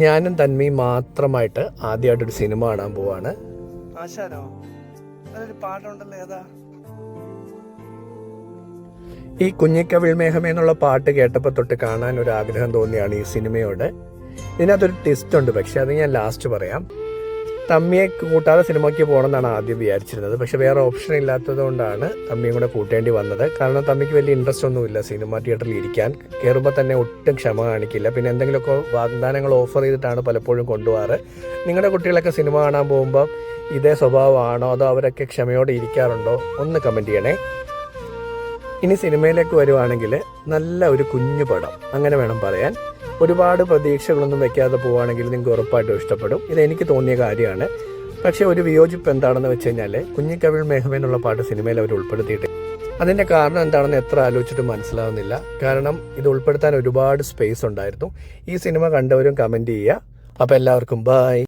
ഞാനും തന്മയും മാത്രമായിട്ട് ആദ്യമായിട്ടൊരു സിനിമ കാണാൻ പോവാണ്. ആശാനോ? അതൊരു പാട്ടുണ്ടല്ലോ, ഏതാ? ഈ കുഞ്ഞിക്കവിൾ മേഘമേ എന്നുള്ള പാട്ട് കേട്ടപ്പോൾ തൊട്ട് കാണാൻ ഒരു ആഗ്രഹം തോന്നിയാണ് ഈ സിനിമയോട്. ഇതിനകത്തൊരു ട്വിസ്റ്റ് ഉണ്ട്, പക്ഷെ അത് ഞാൻ ലാസ്റ്റ് പറയാം. തമ്മിയെ കൂട്ടാതെ സിനിമയ്ക്ക് പോകണമെന്നാണ് ആദ്യം വിചാരിച്ചിരുന്നത്. പക്ഷെ വേറെ ഓപ്ഷൻ ഇല്ലാത്തത് കൊണ്ടാണ് തമ്മിയും കൂടെ കൂട്ടേണ്ടി വന്നത്. കാരണം തമ്മിക്ക് വലിയ ഇൻട്രസ്റ്റ് ഒന്നുമില്ല സിനിമ തിയേറ്ററിൽ ഇരിക്കാൻ. കയറുമ്പോൾ തന്നെ ഒട്ടും ക്ഷമ കാണിക്കില്ല. പിന്നെ എന്തെങ്കിലുമൊക്കെ വാഗ്ദാനങ്ങൾ ഓഫർ ചെയ്തിട്ടാണ് പലപ്പോഴും കൊണ്ടുപോകാറ്. നിങ്ങളുടെ കുട്ടികളൊക്കെ സിനിമ കാണാൻ പോകുമ്പോൾ ഇതേ സ്വഭാവമാണോ, അതോ അവരൊക്കെ ക്ഷമയോടെ ഇരിക്കാറുണ്ടോ? ഒന്ന് കമൻറ്റ് ചെയ്യണേ. ഇനി സിനിമയിലേക്ക് വരുവാണെങ്കിൽ നല്ല ഒരു കുഞ്ഞു പടം അങ്ങനെ വേണം പറയാൻ. ഒരുപാട് പ്രതീക്ഷകളൊന്നും വെക്കാതെ പോവുകയാണെങ്കിൽ നിങ്ങൾക്ക് ഉറപ്പായിട്ടും ഇഷ്ടപ്പെടും. ഇതെനിക്ക് തോന്നിയ കാര്യമാണ്. പക്ഷേ ഒരു വിയോജിപ്പ് എന്താണെന്ന് വെച്ച് കഴിഞ്ഞാൽ കുഞ്ഞിക്കവിൾ മേഘമേ എന്നുള്ള പാട്ട് സിനിമയിൽ അവർ ഉൾപ്പെടുത്തിയിട്ട് അതിൻ്റെ കാരണം എന്താണെന്ന് എത്ര ആലോചിച്ചിട്ടും മനസ്സിലാവുന്നില്ല. കാരണം ഇത് ഉൾപ്പെടുത്താൻ ഒരുപാട് സ്പേസ് ഉണ്ടായിരുന്നു. ഈ സിനിമ കണ്ടവരും കമൻറ്റ് ചെയ്യുക. അപ്പോൾ എല്ലാവർക്കും ബൈ.